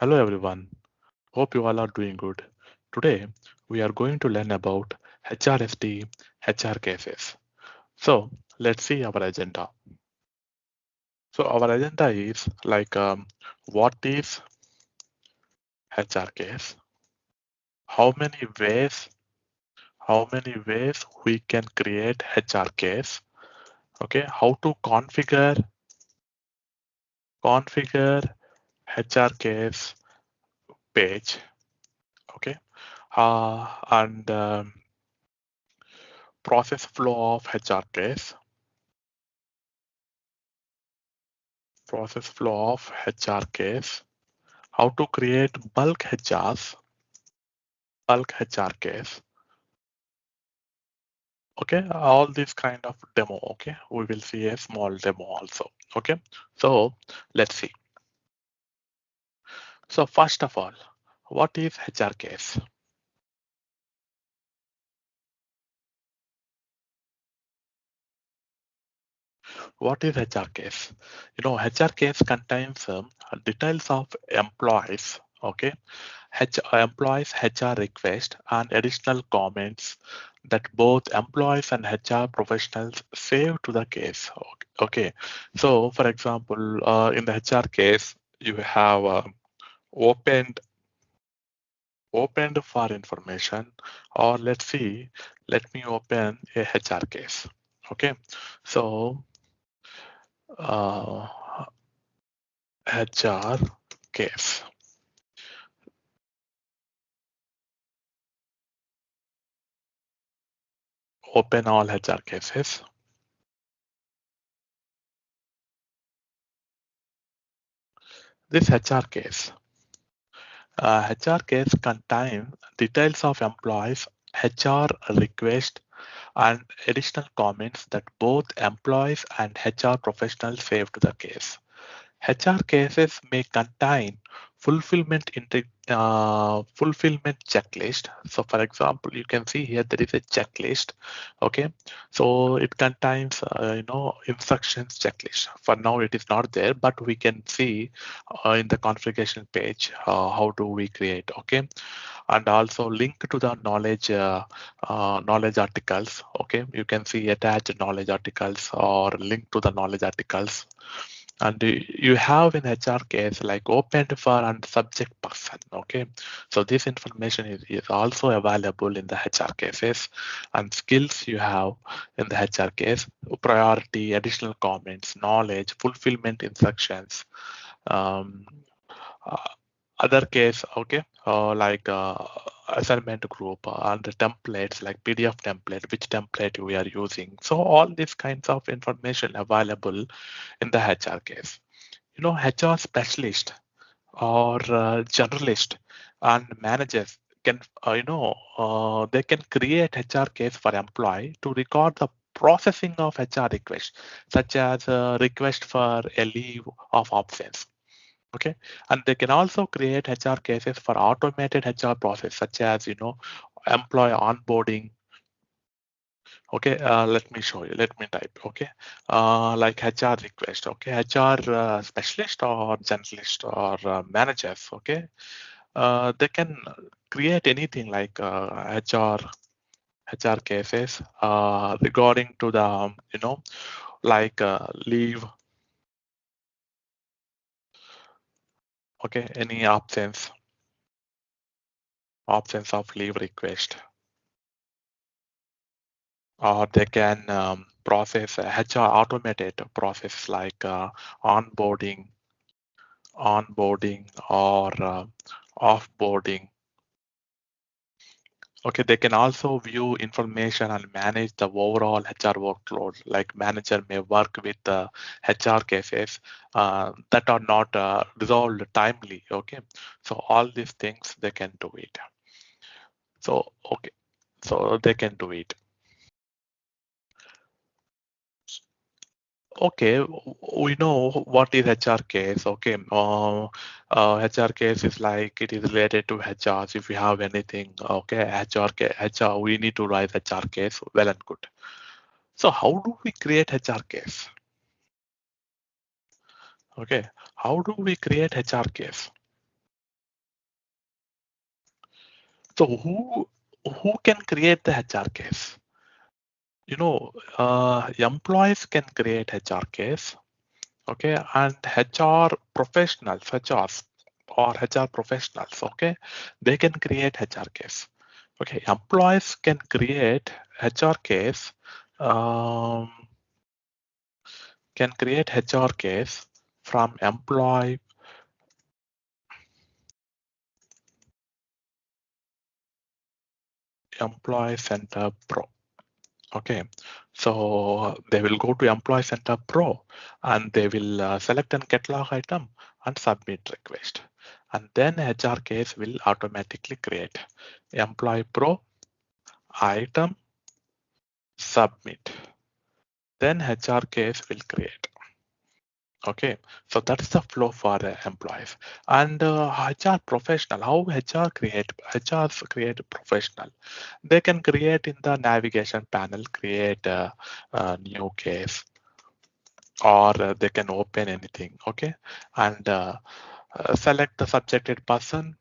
Hello everyone, hope you all are doing good. Today we are going to learn about HRSD, HR cases. So let's see our agenda. So our agenda is like what is HR case, how many ways, we can create HR case, okay, how to configure HR case page, okay, and process flow of HR case, how to create bulk HR case, okay, all this kind of demo, okay, we will see a small demo also, okay. So let's see. So first of all, what is HR case? What is HR case? HR case contains details of employees, okay, employees HR request and additional comments that both employees and HR professionals save to the case. Okay. So for example, in the HR case, you have opened for information, or let's see, let me open a HR case. Okay. So uh, HR case. Open all HR cases. This HR case contains details of employees, HR request, and additional comments that both employees and HR professionals save to the case. HR cases may contain fulfillment checklist. So for example, you can see here there is a checklist. Okay, so it contains instructions checklist. For now it is not there, but we can see in the configuration page how do we create. Okay, and also link to the knowledge articles. Okay, you can see attached knowledge articles or link to the knowledge articles. And you have in HR case like opened for and subject person. Okay, so this information is also available in the HR cases, and skills you have in the HR case, priority, additional comments, knowledge, fulfillment instructions, um, uh, other case, okay, like assignment group and the templates like PDF template, which template we are using. So all these kinds of information available in the HR case. HR specialist or generalist and managers can, they can create HR case for employee to record the processing of HR request, such as request for a leave of absence. Okay, and they can also create HR cases for automated HR process, such as employee onboarding. Okay, let me show you. Let me type. Okay, like HR request. Okay, HR specialist or generalist or managers. Okay, they can create anything like HR cases regarding to the like leave. Okay, any absence of leave request, or they can process HR automated process like onboarding or offboarding. Okay, they can also view information and manage the overall HR workload. Like manager may work with HR cases that are not resolved timely. Okay, so all these things they can do it. So okay, so they can do it. Okay, we know what is HR case. Okay, HR case is like it is related to HRs. If you have anything, okay, HR, we need to write HR case. Well and good. So how do we create HR case? Okay, how do we create HR case? So who can create the HR case? Employees can create HR case, okay, and HR professionals, HRs or HR professionals, okay, they can create HR case. Okay, employees can create HR case, um, can create HR case from Employee Center Pro. Okay, so they will go to Employee Center Pro and they will select an catalog item and submit request. And then HR case will automatically create Employee Pro item submit. Then HR case will create. Okay, so that's the flow for employees. And HR professional, how HRs create professional. They can create in the navigation panel, create a new case, or they can open anything. Okay, and select the subjected person,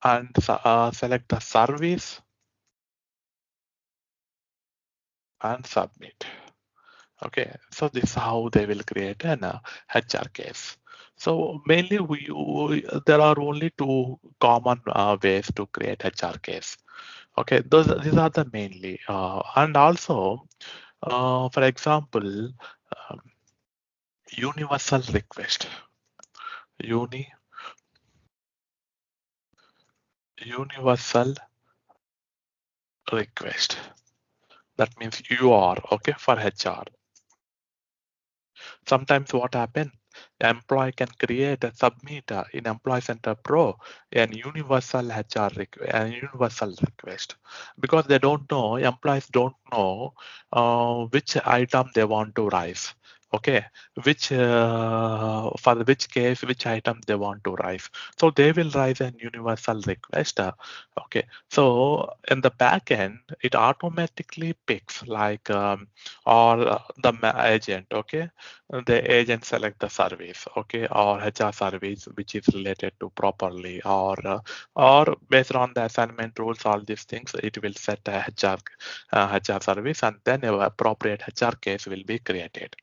and select the service and submit. Okay, so this is how they will create an HR case. So mainly there are only two common ways to create HR case. Okay, these are the mainly, and also, for example, um, universal request, uni universal request. That means UR, okay, for HR. Sometimes what happen, employee can create and submit in Employee Center Pro an universal universal request, because they don't know, employees don't know which item they want to raise. Okay, which for which case, which item they want to raise. So they will raise an universal request. Okay, so in the back end, it automatically picks like or agent. Okay, the agent select the service, okay, or HR service which is related to properly, or based on the assignment rules, all these things, it will set a HR service, and then a appropriate HR case will be created.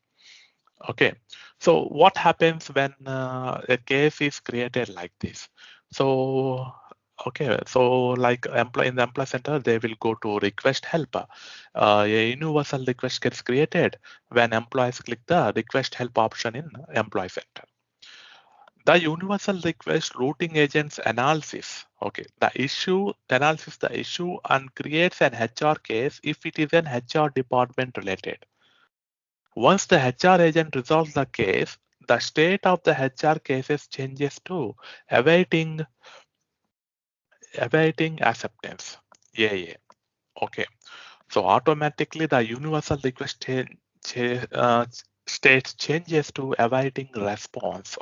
Okay, so what happens when a case is created like this? So okay, so like in the employee center, they will go to request help. A universal request gets created when employees click the request help option in employee center. The universal request routing agents analysis. Okay, the issue analysis the issue and creates an HR case if it is an HR department related. Once the HR agent resolves the case, the state of the HR cases changes to awaiting acceptance. Yeah. Okay. So automatically the universal request state changes to awaiting response.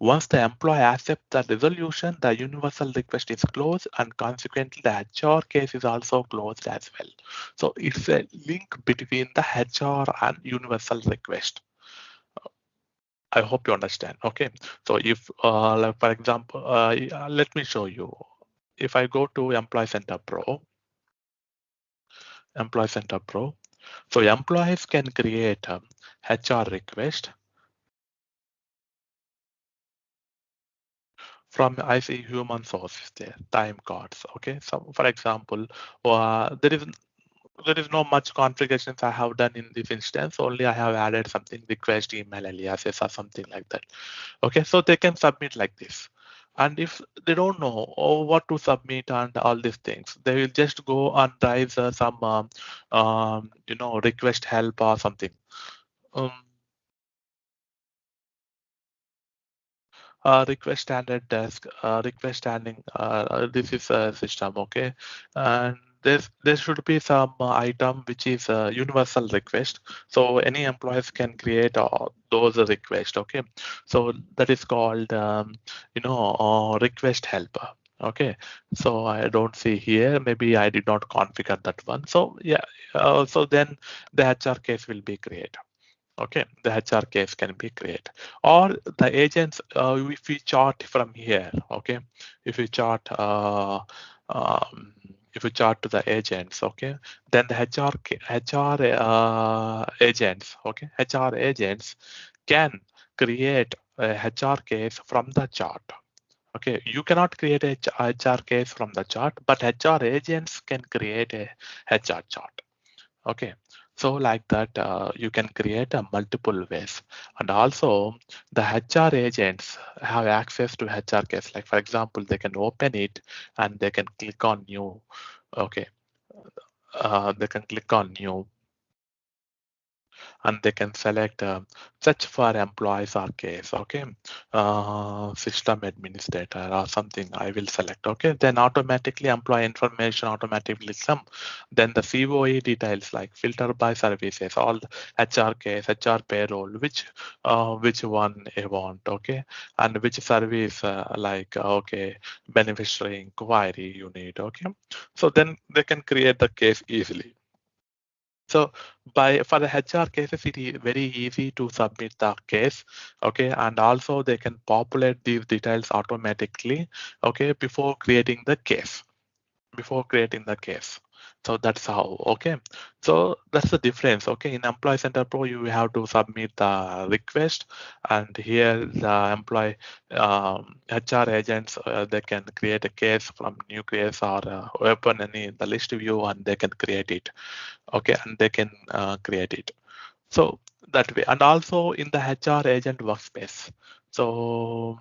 Once the employee accepts the resolution, the universal request is closed, and consequently the HR case is also closed as well. So it's a link between the HR and universal request. I hope you understand. Okay, so if like for example, let me show you. If I go to Employee Center Pro, so employees can create a HR request from, I see, human sources there, time cards. Okay, so for example, there is no much configurations I have done in this instance. Only I have added something, request email aliases or something like that. Okay, so they can submit like this. And if they don't know what to submit and all these things, they will just go and raise some request help or something. Um, request standard desk, request standing. This is a system, okay, and there should be some item which is a universal request. So any employees can create those requests, okay. So that is called request helper. Okay, so I don't see here. Maybe I did not configure that one. So yeah, so then the HR case will be created. Okay, the HR case can be created, or the agents. If we chart from here, okay, if we chart, um, if we chart to the agents, okay, then the HR agents, okay, HR agents can create a HR case from the chart. Okay, you cannot create a HR case from the chart, but HR agents can create a HR chart. Okay, so like that, you can create a multiple ways, and also the HR agents have access to HR case. Like for example, they can open it and they can click on new. Okay, they can click on new and they can select search for employees or case. Okay, system administrator or something I will select. Okay, then automatically employee information automatically come. Then the COE details like filter by services, all HR case, HR payroll, which one you want. Okay, and which service like okay, beneficiary inquiry you need. Okay, so then they can create the case easily. So for the HR cases, it is very easy to submit the case, okay, and also they can populate these details automatically, okay, before creating the case. So that's how, okay. So that's the difference, okay. In Employee Center Pro, you have to submit the request, and here the employee HR agents they can create a case from new case or open any the list view and they can create it, okay, and they can create it. So that way, and also in the HR agent workspace. So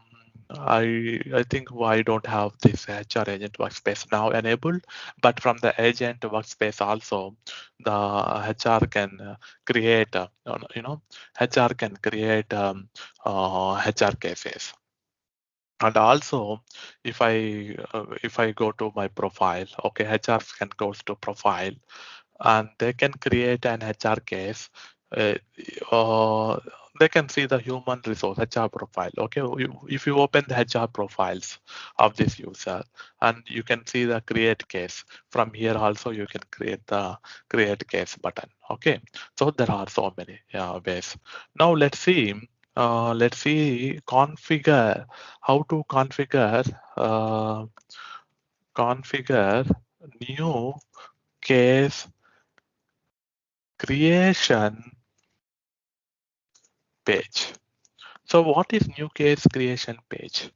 I think I don't have this HR agent workspace now enabled, but from the agent workspace also, the HR can create, HR can create HR cases. And also, if I go to my profile, okay, HR can go to profile, and they can create an HR case. Uh, uh, they can see the human resource HR profile. Okay, if you open the HR profiles of this user, and you can see the create case from here. Also, you can create the create case button. Okay, so there are so many ways. Now let's see. Let's see configure how to configure new case creation page. So what is new case creation page?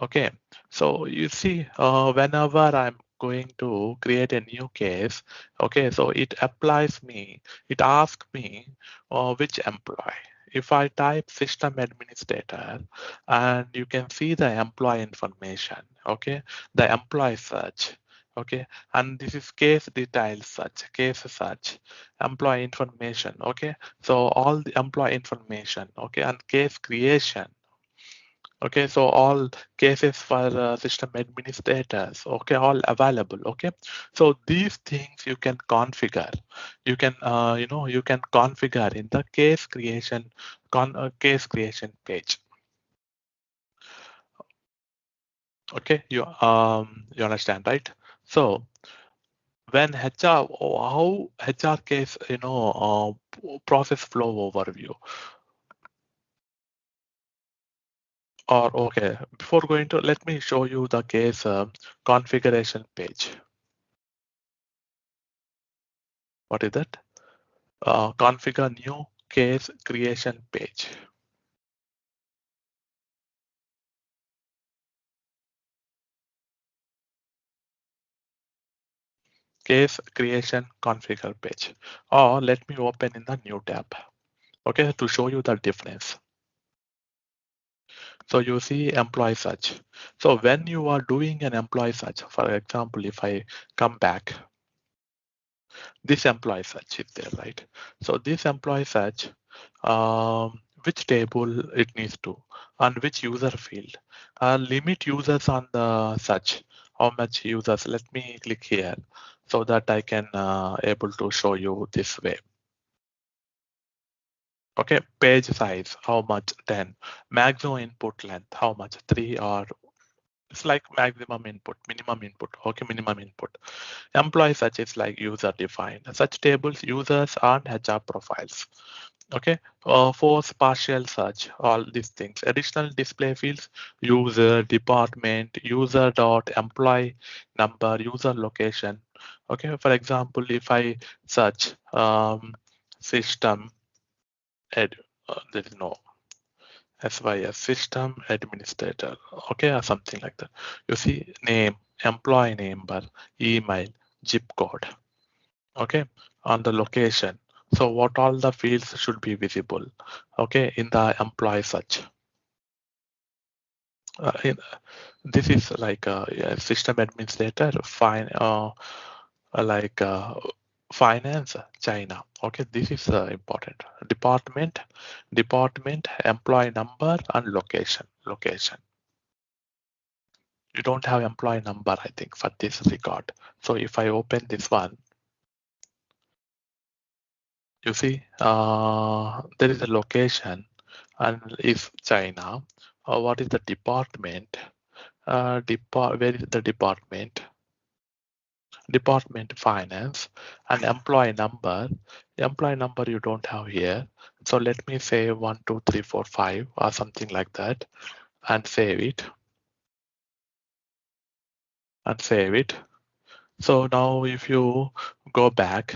Okay, so you see, whenever I'm going to create a new case, okay, so it asks me which employee. If I type system administrator, and you can see the employee information, okay, the employee search, okay, and this is case details search, employee information, okay, so all the employee information, okay, and case creation. Okay, so all cases for system administrators, okay, all available. Okay, so these things you can configure. You can, you can configure in the case creation page. Okay, you understand, right? So when HR, how HR case, process flow overview. Or okay, before going to, let me show you the case configuration page. What is that? Configure new case creation page. Case creation configure page. Or let me open in the new tab. Okay, to show you the difference. So you see employee search. So when you are doing an employee search, for example, if I come back, this employee search is there, right? So this employee search, which table it needs to, and which user field, limit users on the search, how much users. Let me click here so that I can able to show you this way. Okay, page size, how much? 10. Maximum input length, how much? 3 or It's like maximum input, minimum input. Okay, minimum input. Employee such is like user defined. Such tables, users and HR profiles. Okay, force partial search, all these things. Additional display fields, user, department, user dot, employee number, user location. Okay, for example, if I search system ed, there is no SYS, system administrator, okay, or something like that. You see name, employee number, email, zip code, okay, on the location. So what all the fields should be visible, okay, in the employee search. This is like a system administrator, fine, like finance, China. Okay, this is important. Department, employee number, and location. You don't have employee number, I think, for this record. So if I open this one, you see there is a location and is China. What is the department? Where is the department? Department finance and employee number. Employee number you don't have here. So let me say 1, 2, 3, 4, 5 or something like that and save it and save it. So now if you go back,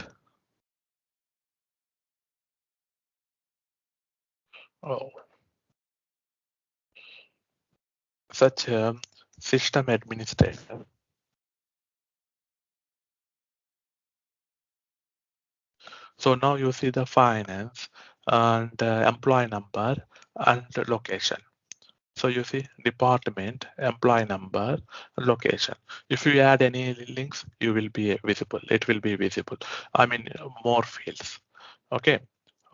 oh, such a system administrator. So now you see the finance and employee number and the location. So you see department, employee number, location. If you add any links, you will be visible. It will be visible. I mean, more fields. Okay,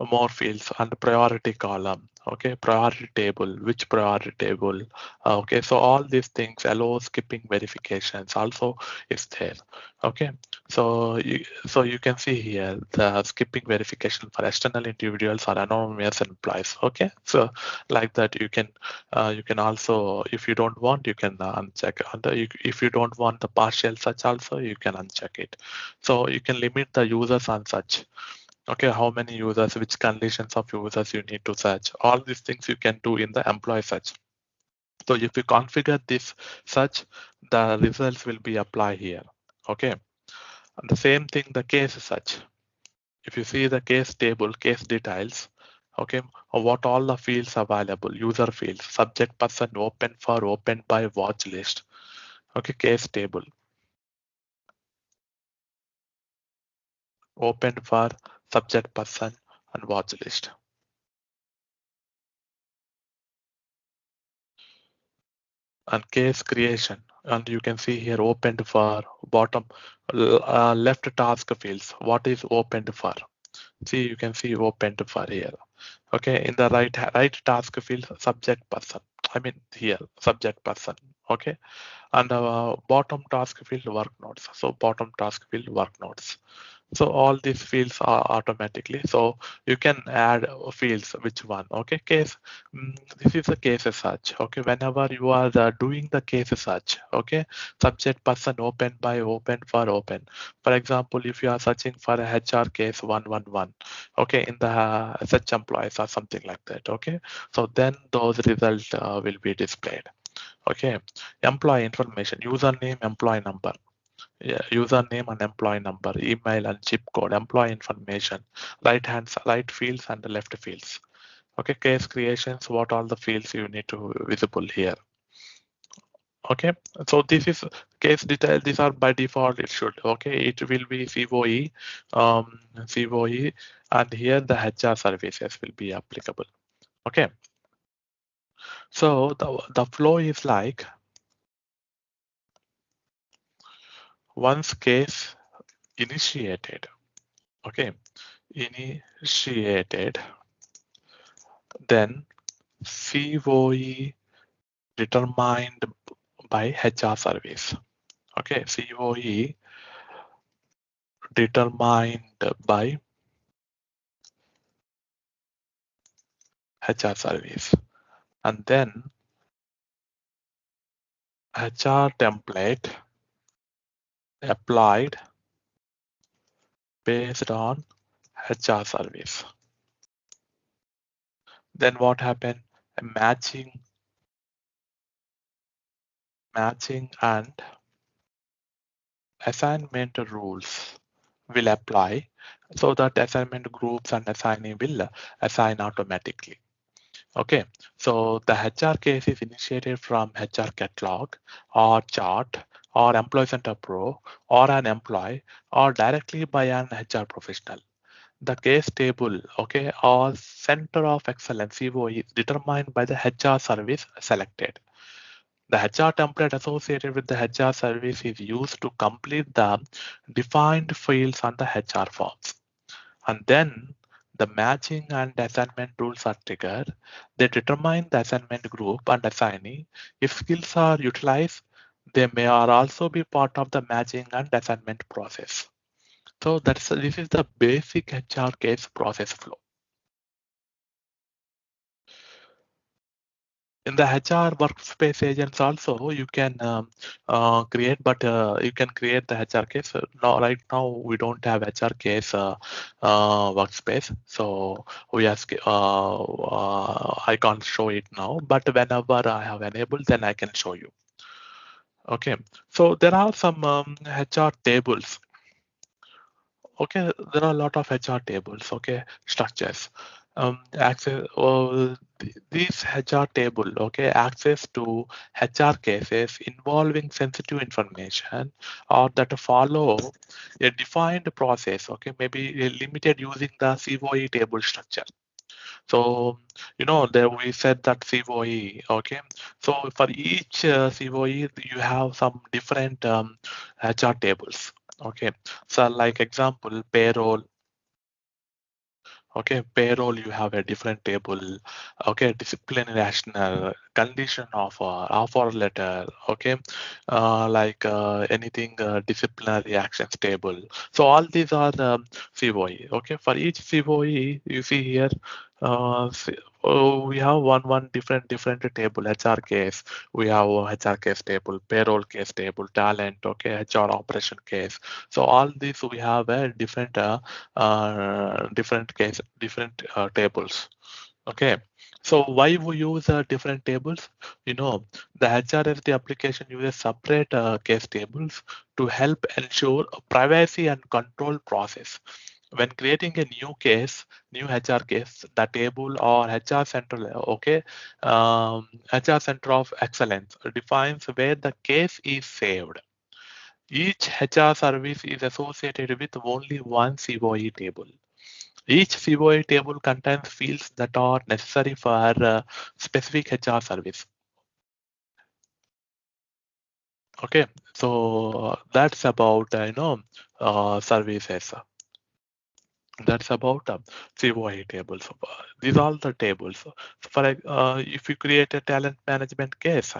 more fields and priority column. Okay, priority table, which priority table. Okay, so all these things allow skipping verifications also is there. Okay, so you can see here the skipping verification for external individuals or anonymous employees. Okay, so like that you can also, if you don't want, you can uncheck. If you don't want the partial search also, you can uncheck it. So you can limit the users on search. Okay, how many users, which conditions of users you need to search. All these things you can do in the employee search. So if you configure this search, the results will be applied here. Okay, and the same thing, the case search. If you see the case table, case details, okay, what all the fields available, user fields, subject person, open for, open by, watch list. Okay, case table, open for, subject person, and watch list. And case creation, and you can see here opened for, bottom left task fields, what is opened for. See, you can see opened for here. Okay, in the right task field, subject person, I mean here subject person. Okay, and bottom task field, work notes. So bottom task field, work notes. So all these fields are automatically. So you can add fields, which one. Okay, case. This is a case search. Okay, whenever you are doing the case search. Okay, subject person, open by, open for, open. For example, if you are searching for a HR case 111. Okay, in the search employees or something like that. Okay, so then those results will be displayed. Okay, employee information, username, employee number. Yeah, username and employee number, email and zip code, employee information, right fields and the left fields. Okay, case creations, what all the fields you need to visible here. Okay, so this is case detail. These are by default. It should. Okay, it will be COE, COE, and here the HR services will be applicable. Okay, so the flow is like once case initiated. Okay, initiated, then COE determined by HR service. Okay, COE determined by HR service. And then HR template applied based on HR service. Then what happened? Matching and assignment rules will apply so that assignment groups and assignee will assign automatically. Okay, so the HR case is initiated from HR catalog or chart or Employee Center Pro or an employee or directly by an HR professional. The case table, okay, or center of excellence COE is determined by the HR service selected. The HR template associated with the HR service is used to complete the defined fields on the HR forms. And then the matching and assignment rules are triggered. They determine the assignment group and assignee. If skills are utilized, they may or also be part of the matching and assignment process. So this is the basic HR case process flow. In the HR workspace agents also you can create, but you can create the HR case. Now, right now we don't have HR case workspace, so we ask. I can't show it now, but whenever I have enabled, then I can show you. Okay, so there are some HR tables. Okay, there are a lot of HR tables, okay, structures. Access These HR table, okay, access to HR cases involving sensitive information or that follow a defined process, okay, maybe limited using the COE table structure. So, there we said that COE, okay. So for each COE, you have some different HR tables. Okay, so like example, payroll. Okay, payroll, you have a different table. Okay, disciplinary rational, condition offer letter. Okay, anything disciplinary actions table. So all these are the COE. Okay, for each COE, you see here, we have one different table. HR case, we have a HR case table, payroll case table, talent. Okay, HR operation case. So all these we have a different tables. Okay, so why we use different tables? The HRSD application uses separate case tables to help ensure a privacy and control process. When creating a new HR case, the table or HR central, okay, HR center of excellence defines where the case is saved. Each HR service is associated with only one COE table. Each COE table contains fields that are necessary for specific HR service. Okay, so that's about services. That's about COE tables. These are the tables. So for if you create a talent management case,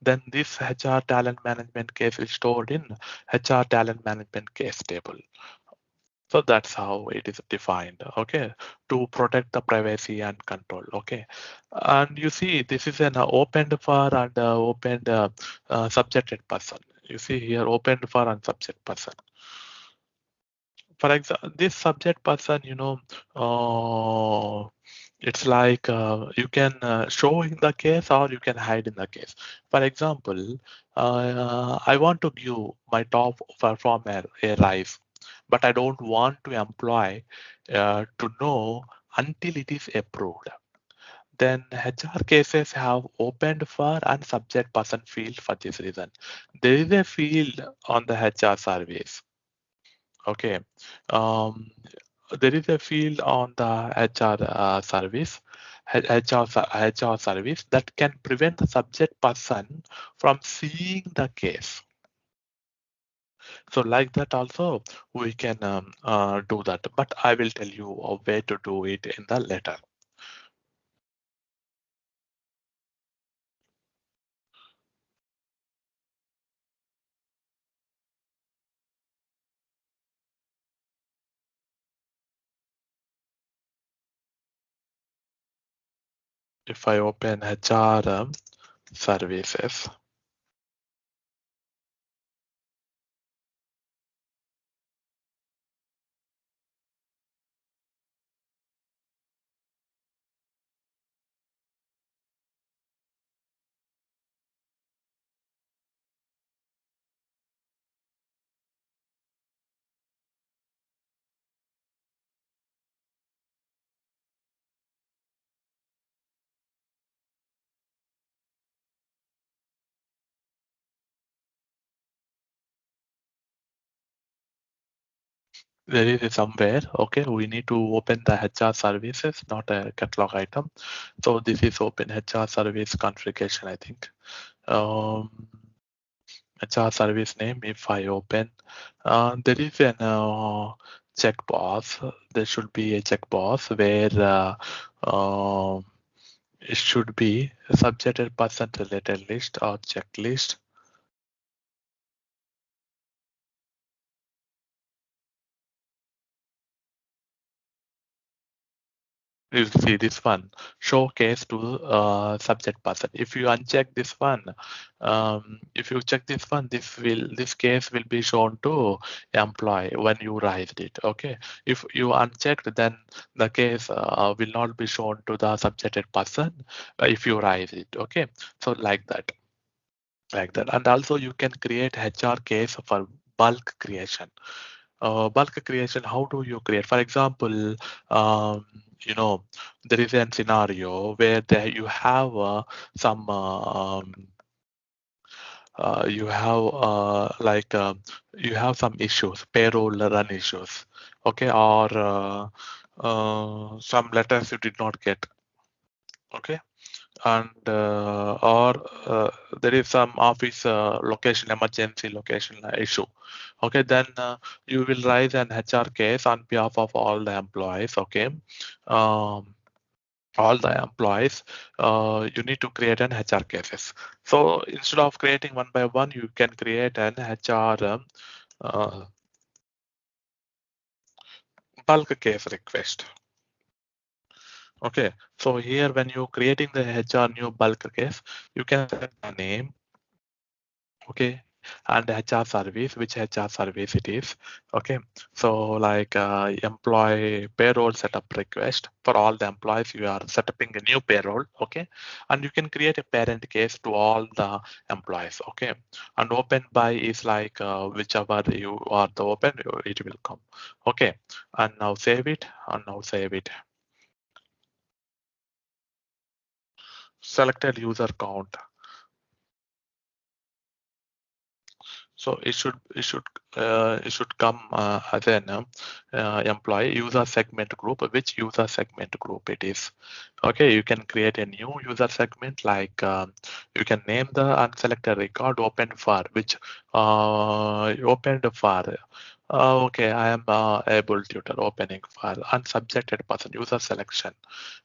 then this HR talent management case is stored in HR talent management case table. So that's how it is defined, okay, to protect the privacy and control, okay. And you see, this is an opened for and opened subjected person. You see here, opened for and subject person. For example, this subject person, it's like you can show in the case or you can hide in the case. For example, I want to give my top performer a rise, but I don't want to employ to know until it is approved. Then HR cases have opened for and subject person field for this reason. There is a field on the HR service. Okay. Um, there is a field on the HR service, HR service that can prevent the subject person from seeing the case. So like that also we can do that, but I will tell you a way to do it in the later. If I open HR services, there is somewhere. Okay, we need to open the HR services, not a catalog item. So this is open HR service configuration, I think. HR service name. If I open, there is an checkbox. There should be a checkbox where it should be subjected person related list or checklist. You see this one, showcase to subject person. If you uncheck this one, if you check this one, this case will be shown to employee when you raised it. Okay. If you unchecked, then the case will not be shown to the subjected person if you raise it. Okay. So like that, and also you can create HR case for bulk creation. Bulk creation, how do you create? For example, um, you know, there is a scenario where you have some you have you have some issues, payroll run issues, okay, or some letters you did not get, okay, and or there is some office location emergency location issue, okay, then you will raise an HR case on behalf of all the employees, okay. All the employees, you need to create an HR cases. So instead of creating one by one, you can create an HR uh, bulk case request. Okay, so here when you creating the HR new bulk case, you can set the name, okay, and HR service, which HR service it is, okay. So like employee payroll setup request for all the employees, you are setting a new payroll, okay, and you can create a parent case to all the employees, okay, and open by is like whichever you are the open, it will come, okay, and now save it, selected user count. So it should come as an employee user segment group. Which user segment group it is? Okay, you can create a new user segment, like you can name the unselected record open for which opened for. Okay, I am able tutor opening for unsubjected person user selection.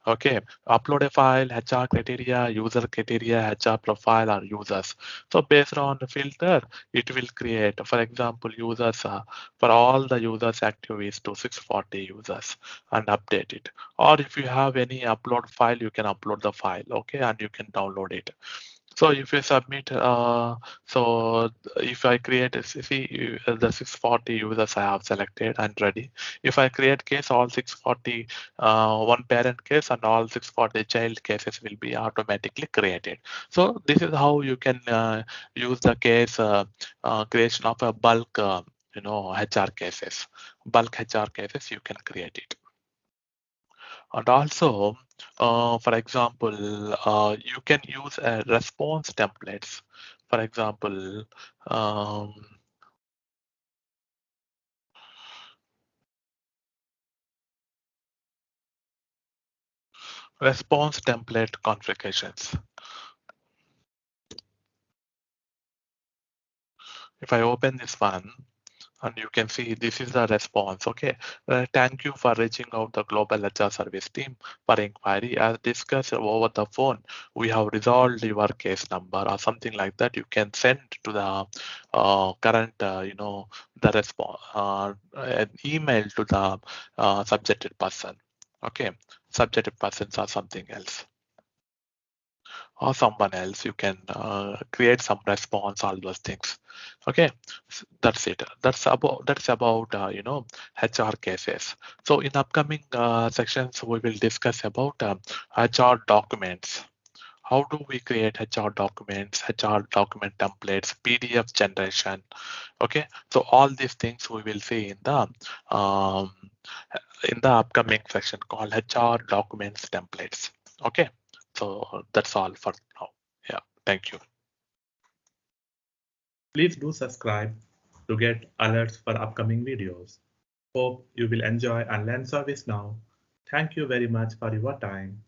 Okay, upload a file, HR criteria, user criteria, HR profile or users. So based on the filter, it will create, for example, users for all the users active is to 640 users and update it. Or if you have any upload file, you can upload the file, okay, and you can download it. So if you submit, so if I create, see the 640 users I have selected and ready. If I create case, all 640, one parent case and all 640 child cases will be automatically created. So this is how you can use the case creation of a bulk, HR cases, bulk HR cases. You can create it. And also, for example, you can use response templates. For example, um, response template configurations. If I open this one, and you can see this is the response. Okay, thank you for reaching out the global HR service team for inquiry. As discussed over the phone, we have resolved your case number or something like that. You can send to the current, the response, an email to the subjected person. Okay, subjected persons or something else, or someone else. You can create some response, all those things. Okay, that's it. That's about HR cases. So in upcoming sections, we will discuss about HR documents. How do we create HR documents, HR document templates, PDF generation? Okay, so all these things we will see um, in the upcoming section called HR documents templates. Okay, so that's all for now. Yeah, thank you. Please do subscribe to get alerts for upcoming videos. Hope you will enjoy and learn service now. Thank you very much for your time.